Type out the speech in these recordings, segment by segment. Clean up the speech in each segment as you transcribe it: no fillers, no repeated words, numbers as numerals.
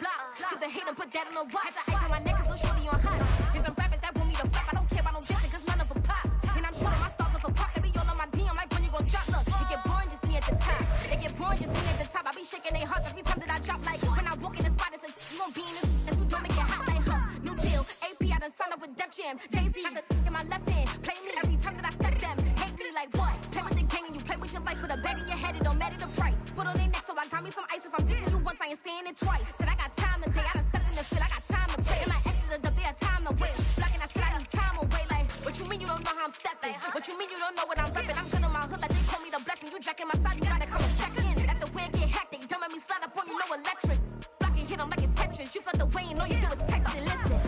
block. To the hate and put that on the watch. Had to ice on my neck cause little shorty on hot. There's some rappers that want me to flap. I don't care about no dissing cause none of them pop. And I'm shooting my stars off a pop. They be all on my DM like when you gon' drop. Look, it get boring just me at the top. It get boring just me at the top. I be shaking their hearts every time that I drop. Like when I walk in the spot, it's a you gon' be in this. If you don't make it hot like her. New deal, AP, I done signed up with Def Jam. Jay-Z, got the in my left hand. Play me every time that I step them. Hate me like what? Play with the gang and you play with your life. Put a bet in your head, it don't matter the price. Foot on their neck, so I got me some ice. If I'm dissing you once, I ain't saying it twice. Said I got time today, I done stepped in the field, I got time to play. And my exes are up there, time to waste. Blocking, I said I need time away. Like, what you mean you don't know how I'm stepping? What you mean you don't know what I'm repping? I'm good on my hood, like they call me the blessing. You jacking my side, you gotta come and check in. That's the way it get hectic. Don't make me slide up on you, no electric. Blocking, hit 'em like it's Tetris. You felt the way and all you do is text and listen.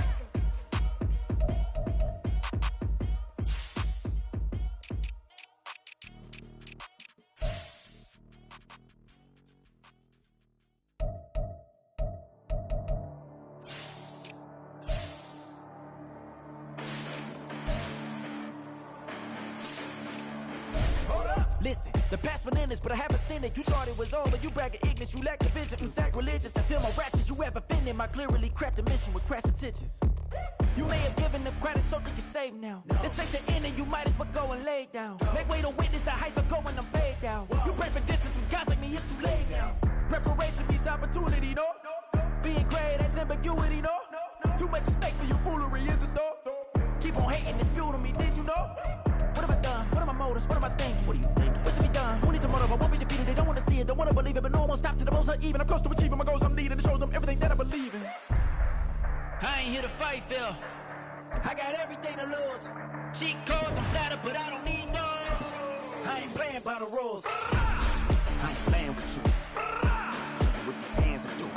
Listen, the past bananas, but I haven't seen it. You thought it was over, you bragging ignorance, you lack the vision from sacrilegious. I feel my ratchets, you have offended my clearly crafted mission with crass intentions. You may have given them credit so they can save now. This ain't the end and you might as well go and lay down. Make way to witness the heights are going, I'm paid down. You pray for distance with guys like me, it's too late now. Preparation means opportunity, no? Being great, that's ambiguity, no? Too much at stake for your foolery, is it though? Keep on hating, it's fuel to me, did you know? What have I done? What are my motives? What am I thinking? What are you thinking? What's to be done? Who needs a motive? I won't be defeated. They don't want to see it, don't want to believe it, but no one won't stop to the most uneven. I'm close to achieving my goals. I'm needing to show them everything that I believe in. I ain't here to fight, Phil. I got everything to lose. Cheat codes, I'm flattered, but I don't need those. I ain't playing by the rules. I ain't playing with you. Show you what these hands are doing.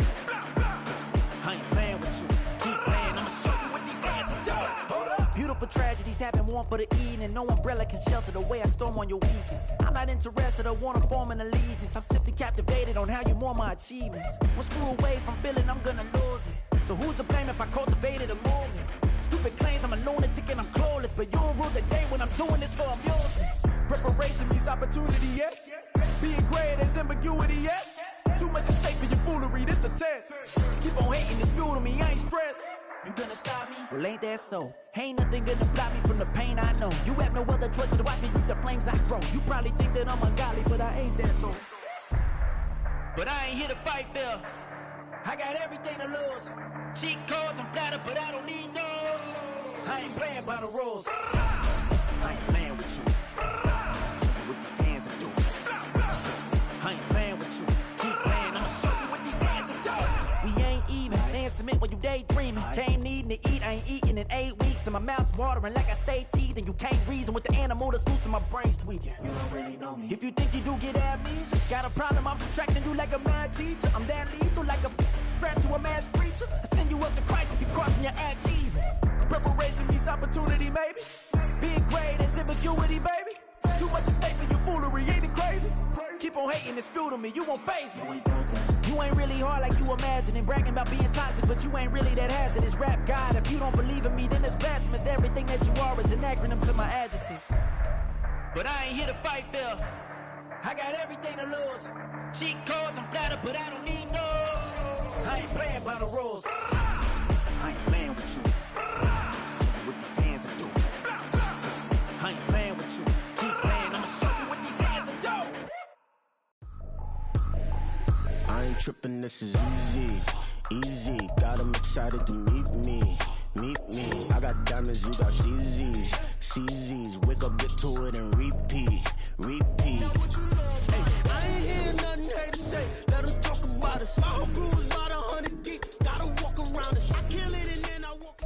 I ain't playing with you. Keep playing, I'ma show you what these hands are doing. Hold up. Beautiful tragedies happen, one for the evening, and no umbrella can shelter the way I storm on your weekends. I'm not interested or want to form an allegiance. I'm simply captivated on how you more my achievements. One screw away from feeling I'm gonna lose it. So who's to blame if I cultivated a movement? Stupid claims I'm a lunatic and I'm clueless, but you'll rule the day when I'm doing this for amusement. Preparation means opportunity, yes. Being great is ambiguity, yes. Too much at stake for your foolery, this a test. Keep on hating, it's fuel to me, I ain't stressed. You gonna stop me? Well, ain't that so? Ain't nothing gonna block me from the pain I know. You have no other choice but to watch me reap the flames I grow. You probably think that I'm ungodly, but I ain't that though. But I ain't here to fight, Phil. I got everything to lose. Cheat codes, I'm flattered, but I don't need those. I ain't playing by the rules. I ain't playing with you. Show you what these hands are doing. I ain't playing with you. Keep playing, I'ma show you what these hands are doing. We ain't even. They submit while you daydreaming. Came needing to eat, I ain't eating in 8 weeks. And my mouth's watering like I stay teeth. And you can't reason with the animal that's loose and my brain's tweaking. You don't really know me. If you think you do get amnesia, got a problem, I'm subtracting you like a mad teacher. I'm that lethal like a threat to a mass preacher. I send you up to Christ if you crossing your act evil. Preparation means opportunity, maybe. Being great is ambiguity, baby. Too much at stake for your foolery, ain't it crazy? Keep on hating, it's fuel to me, you won't faze me. You ain't really hard like you imagining. Bragging about being toxic, but you ain't really that hazardous. Rap God, if you don't believe in me, then it's blasphemous. Everything that you are is an acronym to my adjectives. But I ain't here to fight, Phil. I got everything to lose. Cheat codes, I'm flattered, but I don't need those. I ain't playing by the rules. I ain't playing with you. Show you what these hands are doing. I ain't playing with you. Keep playing, I'ma show you what these hands are doing. I ain't tripping, this is easy, easy. Got 'em excited to meet me, meet me. I got diamonds, you got CZs, CZs. Wake up, get to it and repeat, repeat. Hey, I ain't hear nothing haters say. Let us talk about us. My whole crew is about 100 deep. Gotta walk around us. I kill it and then I walk.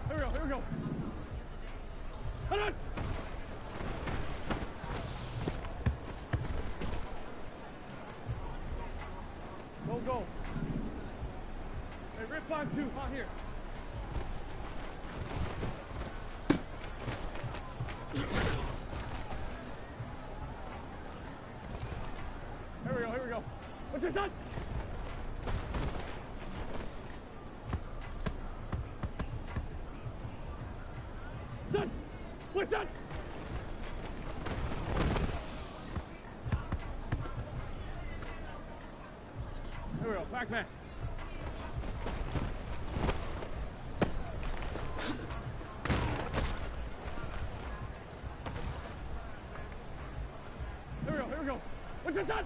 Here we go. Hold on. Go. Hey, rip on two, on here. your son? Son! What's that? There we go, back man. Here we go. What's your son?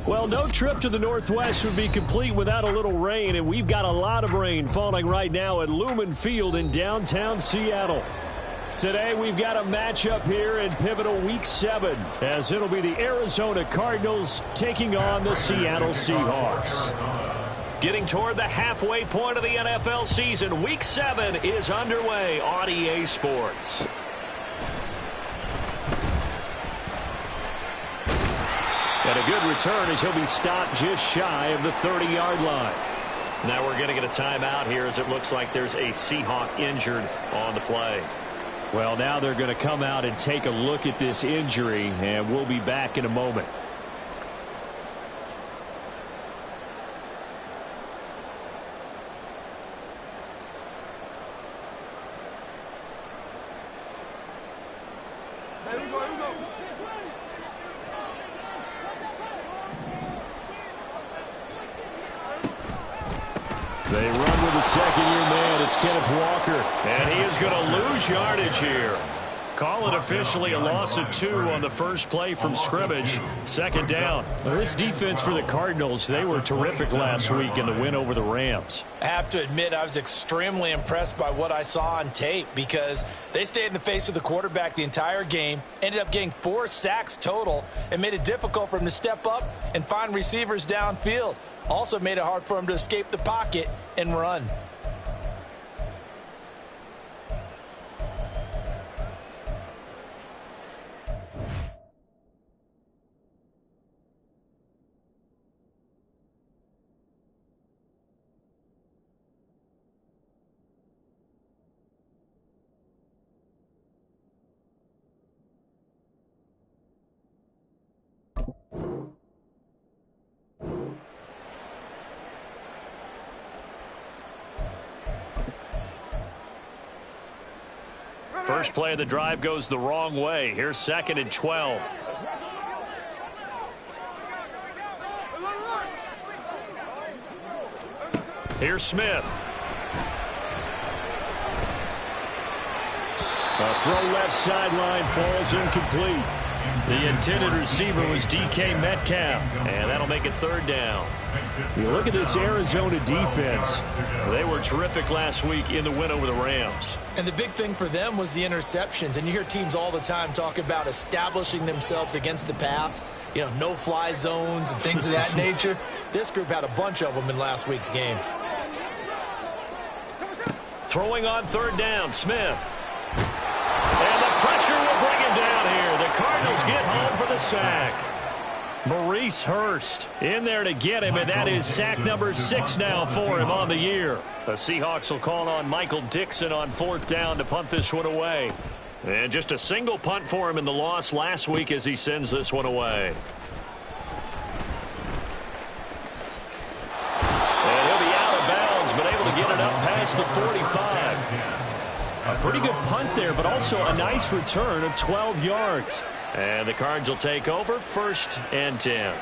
Well, no trip to the Northwest would be complete without a little rain, and we've got a lot of rain falling right now at Lumen Field in downtown Seattle. Today, we've got a matchup here in pivotal Week 7, as it'll be the Arizona Cardinals taking on the Seattle Seahawks. Getting toward the halfway point of the NFL season, Week 7 is underway on EA Sports. And a good return as he'll be stopped just shy of the 30-yard line. Now we're going to get a timeout here as it looks like there's a Seahawk injured on the play. Well, now they're going to come out and take a look at this injury, and we'll be back in a moment. They run with the second-year man. It's Kenneth Walker. And he is going to lose yardage here. Call it officially a loss of 2 on the first play from scrimmage. Second down. Well, this defense for the Cardinals, they were terrific last week in the win over the Rams. I have to admit, I was extremely impressed by what I saw on tape because they stayed in the face of the quarterback the entire game, ended up getting 4 sacks total, and made it difficult for him to step up and find receivers downfield. Also made it hard for him to escape the pocket and run. First play of the drive goes the wrong way. Here's 2nd and 12. Here's Smith. A throw left sideline falls incomplete. The intended receiver was DK Metcalf, and that'll make it 3rd down. You look at this Arizona defense. They were terrific last week in the win over the Rams. And the big thing for them was the interceptions. And you hear teams all the time talk about establishing themselves against the pass, you know, no-fly zones and things of that nature. This group had a bunch of them in last week's game. Throwing on 3rd down, Smith. And the pressure will bring him down here. The Cardinals get home for the sack. Maurice Hurst in there to get him, and that is sack number 6 now for him on the year. The Seahawks will call on Michael Dixon on 4th down to punt this one away. And just a single punt for him in the loss last week as he sends this one away. And he'll be out of bounds, but able to get it up past the 45. A pretty good punt there, but also a nice return of 12 yards. And the Cards will take over 1st and 10.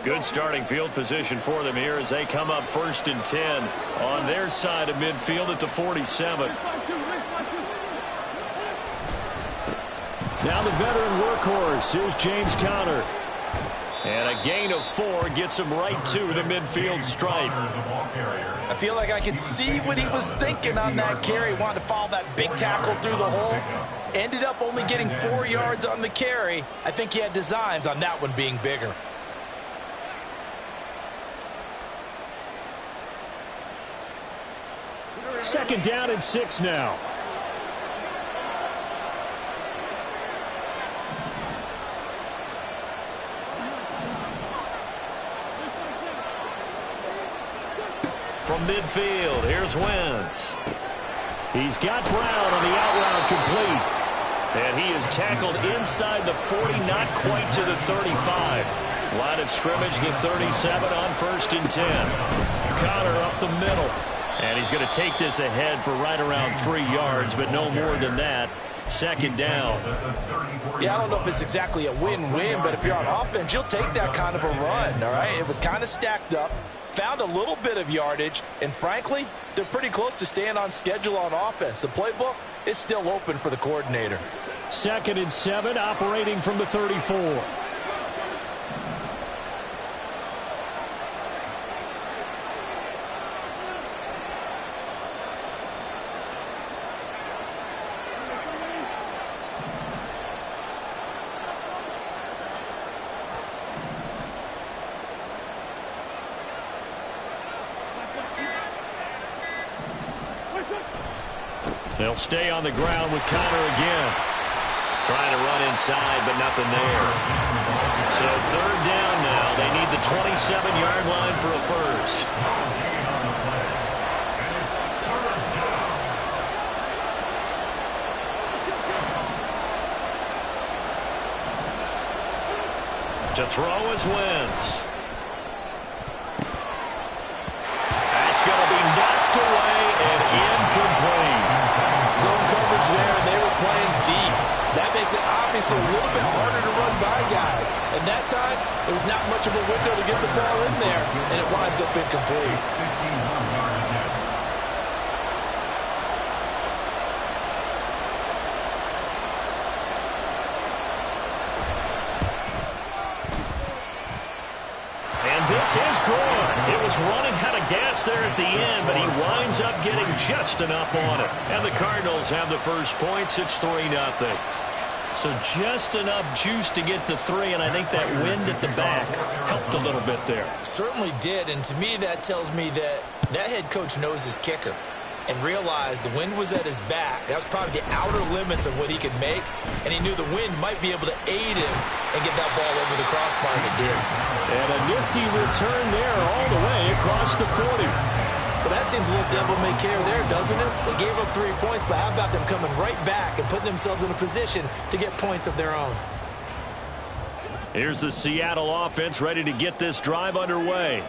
Good starting field position for them here as they come up 1st and 10 on their side of midfield at the 47. Now the veteran workhorse is James Conner. And a gain of 4 gets him right to the midfield stripe. I feel like I could see what he was thinking on that carry. Wanted to follow that big tackle through the hole. Ended up only getting 4 yards on the carry. I think he had designs on that one being bigger. Second down and 6 now. From midfield, here's Wentz. He's got Brown on the out route complete. And he is tackled inside the 40, not quite to the 35. Line of scrimmage, the 37 on 1st and 10. Conner up the middle. And he's going to take this ahead for right around 3 yards, but no more than that. Second down. Yeah, I don't know if it's exactly a win-win, but if you're on offense, you'll take that kind of a run, all right? It was kind of stacked up. Found a little bit of yardage, and frankly, they're pretty close to staying on schedule on offense. The playbook is still open for the coordinator. 2nd and 7, operating from the 34. They'll stay on the ground with Conner again. Trying to run inside, but nothing there. So 3rd down now. They need the 27-yard line for a first. To throw is Wentz. That's going to be knocked away and incomplete. Zone coverage there, and they were playing deep. That makes it obviously a little bit harder to run by guys. And that time, there was not much of a window to get the ball in there, and it winds up incomplete. This is good. It was running out of gas there at the end, but he winds up getting just enough on it. And the Cardinals have the first points. It's 3-0. So just enough juice to get the 3, and I think that wind at the back helped a little bit there. Certainly did, and to me that tells me that that head coach knows his kicker and realized the wind was at his back. That was probably the outer limits of what he could make, and he knew the wind might be able to aid him and get that ball over the crossbar, and it did. And a nifty return there all the way across the 40. Well, that seems a little devil-may-care there, doesn't it? They gave up 3 points, but how about them coming right back and putting themselves in a position to get points of their own? Here's the Seattle offense ready to get this drive underway.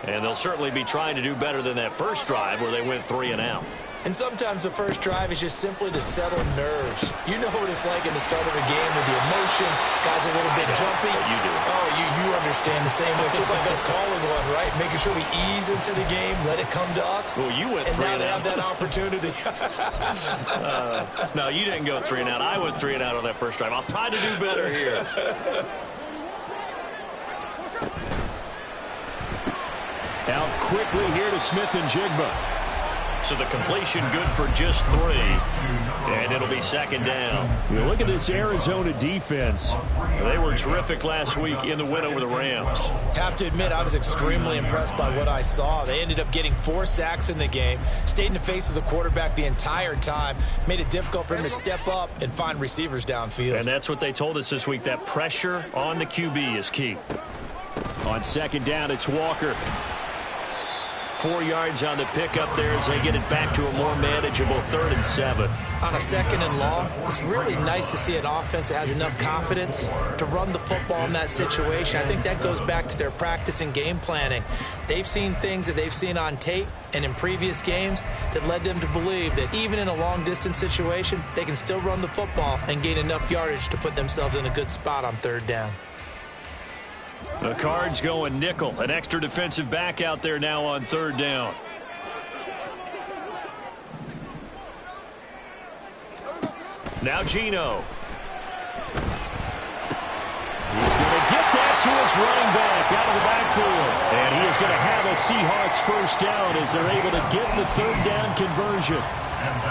And they'll certainly be trying to do better than that first drive where they went 3 and out. And sometimes the first drive is just simply to settle nerves. You know what it's like in the start of a game with the emotion. Guys a little bit jumpy. You do. Oh, you understand the same way. Just like us calling one, right? Making sure we ease into the game, let it come to us. Well, you went 3 and out. And now they have that opportunity. No, you didn't go 3 and out. I went 3 and out on that first drive. I'll try to do better here. Out quickly here to Smith and Jigba. So the completion good for just 3. And it'll be 2nd down. You look at this Arizona defense. They were terrific last week in the win over the Rams. Have to admit, I was extremely impressed by what I saw. They ended up getting 4 sacks in the game, stayed in the face of the quarterback the entire time, made it difficult for him to step up and find receivers downfield. And that's what they told us this week, that pressure on the QB is key. On 2nd down, it's Walker. 4 yards on the pickup there as they get it back to a more manageable 3rd and 7. On a 2nd and long, it's really nice to see an offense that has enough confidence to run the football in that situation. I think that goes back to their practice and game planning. They've seen things that they've seen on tape and in previous games that led them to believe that even in a long-distance situation, they can still run the football and gain enough yardage to put themselves in a good spot on 3rd down. The Cards going nickel. An extra defensive back out there now on 3rd down. Now Geno. to his running back out of the backfield. And he is going to have a Seahawks first down as they're able to get the third down conversion.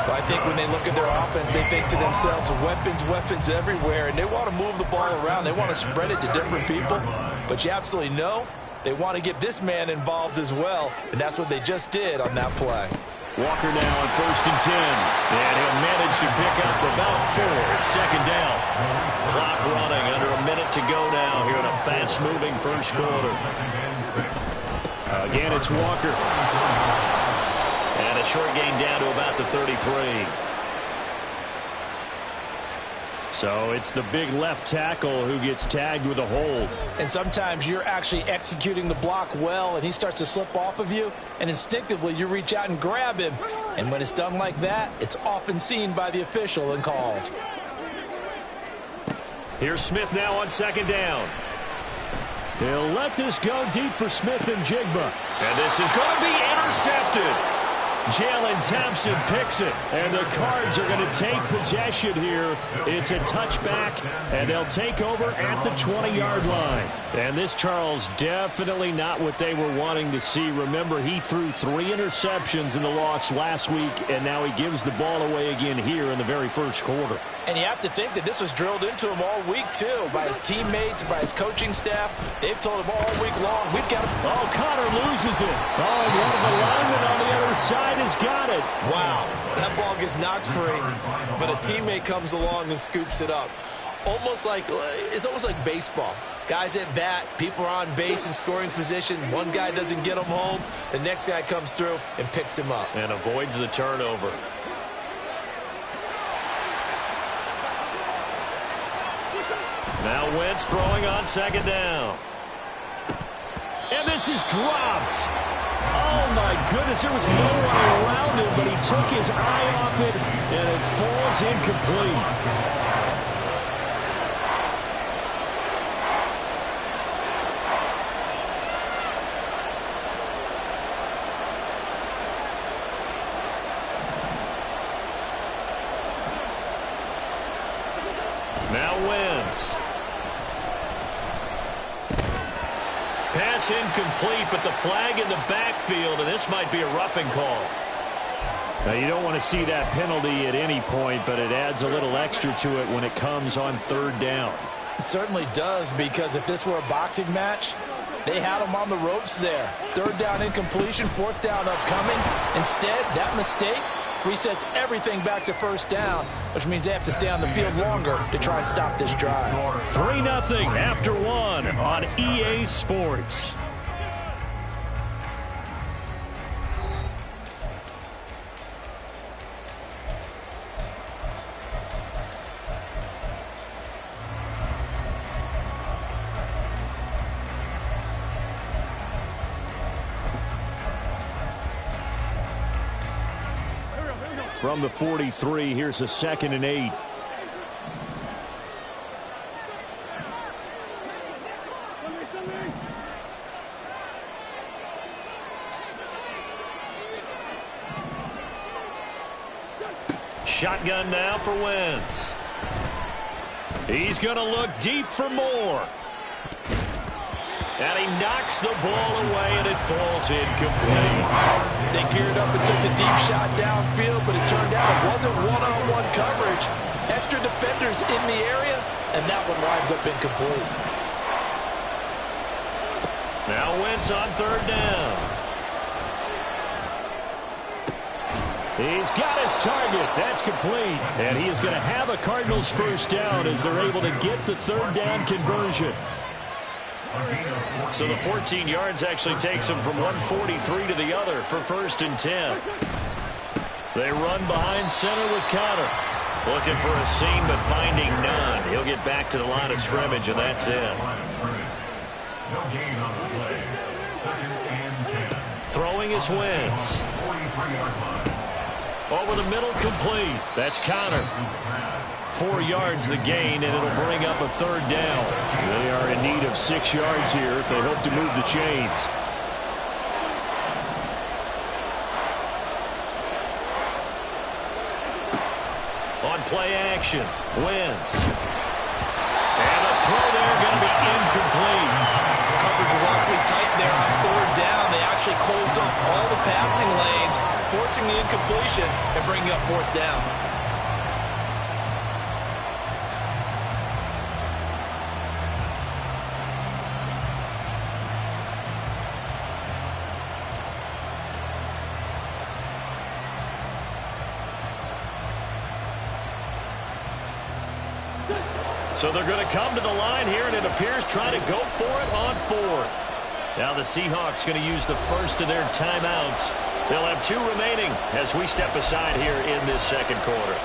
Well, I think when they look at their offense, they think to themselves, weapons everywhere, and they want to move the ball around. They want to spread it to different people, but you absolutely know they want to get this man involved as well, and that's what they just did on that play. Walker now on 1st and 10, and he'll manage to pick up about 4 at second down. Clock running, under a minute to go now here in a fast-moving first quarter. Again, it's Walker. And a short gain down to about the 33. So it's the big left tackle who gets tagged with a hold. And sometimes you're actually executing the block well, and he starts to slip off of you, and instinctively you reach out and grab him. And when it's done like that, it's often seen by the official and called. Here's Smith now on second down. He'll let this go deep for Smith and Jigba. And this is going to be intercepted. Jalen Thompson picks it, and the Cards are going to take possession here. It's a touchback, and they'll take over at the 20-yard line. And this, Charles, definitely not what they were wanting to see. Remember, he threw 3 interceptions in the loss last week, and now he gives the ball away again here in the very first quarter. And you have to think that this was drilled into him all week, too, by his teammates, by his coaching staff. They've told him all week long, we've got to... Oh, Connor loses it. Oh, and one of the linemen on the other side has got it. Wow, that ball gets knocked free, but a teammate comes along and scoops it up. It's almost like baseball. Guys at bat, people are on base in scoring position. One guy doesn't get him home. The next guy comes through and picks him up. And avoids the turnover. Now Wentz throwing on second down. And this is dropped. Oh, my goodness. There was no one around him, but he took his eye off it, and it falls incomplete. Now Wentz. Pass incomplete, but the flag in the backfield, and this might be a roughing call. Now, you don't want to see that penalty at any point, but it adds a little extra to it when it comes on third down. It certainly does, because if this were a boxing match, they had him on the ropes there. Third down incompletion, fourth down upcoming. Instead, that mistake resets everything back to first down, which means they have to stay on the field longer to try and stop this drive. 3-0 after 1 on EA Sports. From the 43, here's a 2nd and 8. Shotgun now for Wentz. He's going to look deep for more. And he knocks the ball away, and it falls incomplete. They geared up and took the deep shot downfield, but it turned out it wasn't one-on-one coverage. Extra defenders in the area, and that one winds up incomplete. Now Wentz on third down. He's got his target. That's complete. And he is going to have a Cardinals first down as they're able to get the third down conversion. So the 14 yards actually takes him from 143 to the other for 1st and 10. They run behind center with Connor. Looking for a seam, but finding none. He'll get back to the line of scrimmage, and that's it. Throwing is Wentz. Over the middle, complete. That's Connor. 4 yards the gain, and it'll bring up a third down. They are in need of 6 yards here if they hope to move the chains. On play action, Wentz. And the throw there going to be incomplete. Coverage is awfully tight there on third down. They actually closed off all the passing lanes, forcing the incompletion and bringing up fourth down. So they're going to come to the line here, and it appears trying to go for it on fourth. Now the Seahawks going to use the first of their timeouts. They'll have 2 remaining as we step aside here in this second quarter.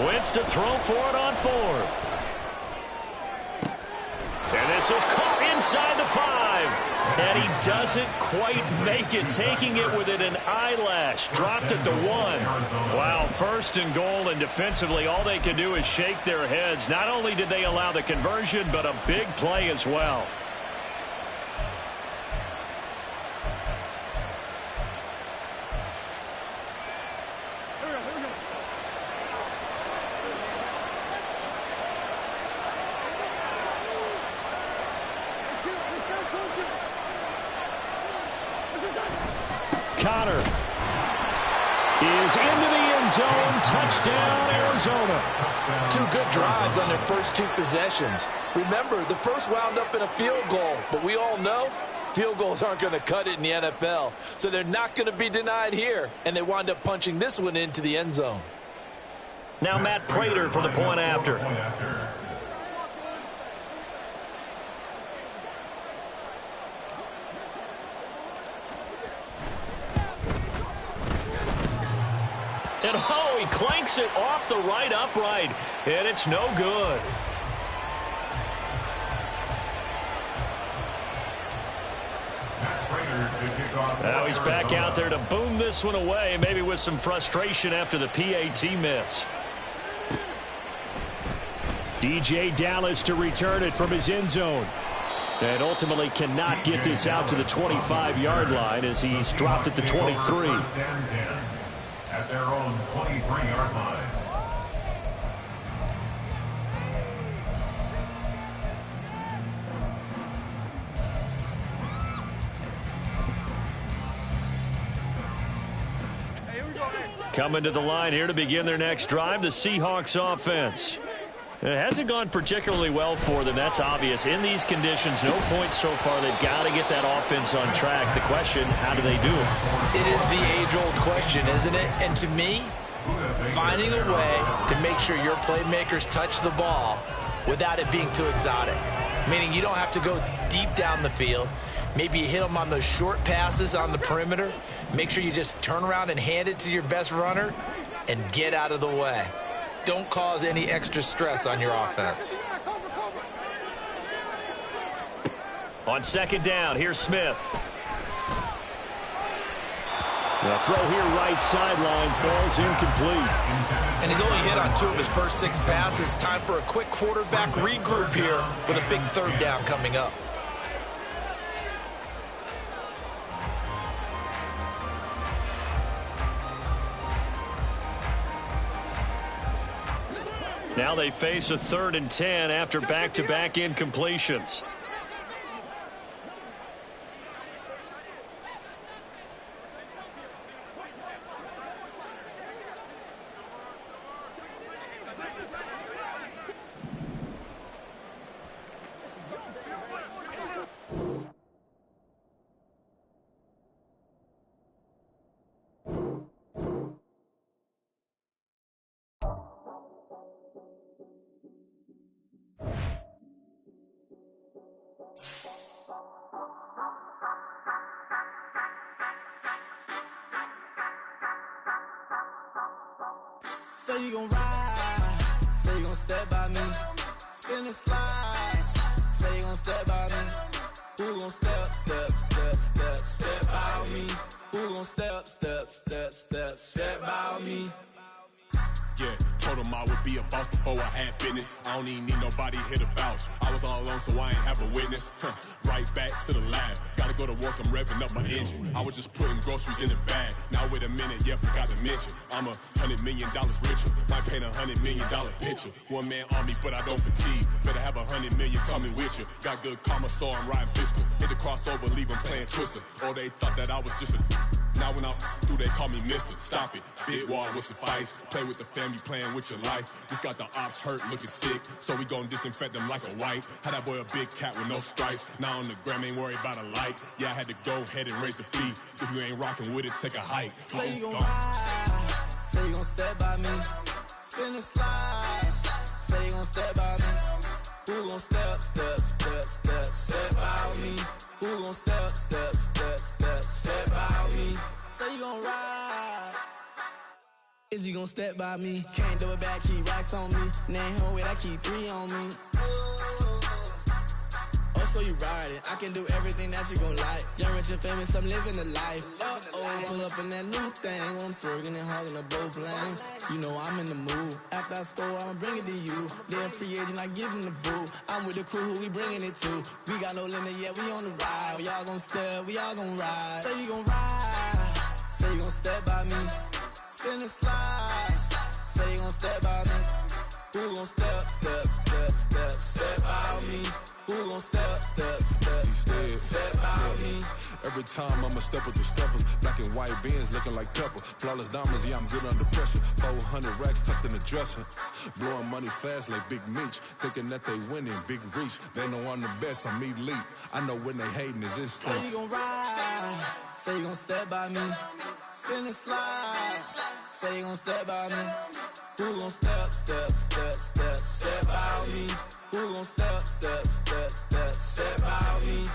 Wentz to throw for it on fourth. And this is caught inside the 5. And he doesn't quite make it, taking it within an eyelash. Dropped at the 1. Wow, first and goal, and defensively all they can do is shake their heads. Not only did they allow the conversion, but a big play as well. Connor is into the end zone. Touchdown, Arizona. 2 good drives on their first 2 possessions. Remember, the first wound up in a field goal, but we all know field goals aren't going to cut it in the NFL, so they're not going to be denied here, and they wind up punching this one into the end zone. Now Matt Prater for the point after. And oh, he clanks it off the right upright, and it's no good. Now he's back out there to boom this one away, maybe with some frustration after the PAT miss. DJ Dallas to return it from his end zone. And ultimately cannot get this out to the 25-yard line as he's dropped at the 23. At their own 23-yard line. Coming to the line here to begin their next drive, the Seahawks offense. It hasn't gone particularly well for them. That's obvious. In these conditions, no points so far. They've got to get that offense on track. The question, how do they do it? It is the age-old question, isn't it? And to me, finding a way to make sure your playmakers touch the ball without it being too exotic. Meaning you don't have to go deep down the field. Maybe you hit them on those short passes on the perimeter. Make sure you just turn around and hand it to your best runner and get out of the way. Don't cause any extra stress on your offense. On second down, here's Smith. The throw here right sideline falls incomplete. And he's only hit on 2 of his first 6 passes. Time for a quick quarterback regroup here with a big third down coming up. Now they face a 3rd and 10 after back-to-back incompletions. Say you gon' ride, say you gon' step by me, spin and slide, Say you gon' step by me. Who gon' step by me? Who gon' step by me? Yeah, told him I would be a boss before I had business. I don't even need nobody here to vouch. I was all alone, so I ain't have a witness. Right back to the lab. Gotta go to work, I'm revving up my engine. I was just putting groceries in the bag. Now wait a minute, yeah, forgot to mention. I'm $100 million richer. Might paint $100 million picture. One man army, but I don't fatigue. Better have 100 million coming with you. Got good karma, so I'm riding fiscal. Hit the crossover, leave them playing Twister. Or they thought that I was just a... Now when I do, they call me Mister. Stop it. Big wall would suffice. Play with the family, playing with your life. This got the ops hurt, looking sick. So we gon' disinfect them like a wipe. Had that boy a big cat with no stripes. Now on the gram, ain't worried about a light. Yeah, I had to go ahead and raise the fee. If you ain't rocking with it, take a hike. Say you gon' ride. Say you gon' step by me. Spin and slide. Say you gon' step by me. Who gon' step by me? Who gon' step by me? Say you gon' ride. Is he gon' step by me? Can't do it back, keep racks on me. Name home with I keep 3 on me. Oh, so you riding. I can do everything that you gon' like. Young, rich, and famous, I'm living the life. Pull up in that new thing. I'm swerving and hogging up both lanes. You know I'm in the mood. After I score, I'ma bring it to you. They're a free agent, I give him the boo. I'm with the crew, who we bringing it to. We got no limit, yeah, we on the ride. We all gon' step, we all gon' ride. Say you gon' ride. Say you gon' step by me. Spin and slide. Say you gon' step by me. Who gon' step by me? Who gon' step by me? Every time I'ma step with the steppers. Black and white beans looking like pepper. Flawless diamonds, yeah, I'm good under pressure. 400 racks tucked in the dresser. Blowing money fast like Big Meech. Thinking that they winning, big reach. They know I'm the best, I'm elite. I know when they hating is instant. Say you gon' ride. Say you gon' step by me. Spin and slide. Say you gon' step by me. Who gon' step by me? Who gon' step by me?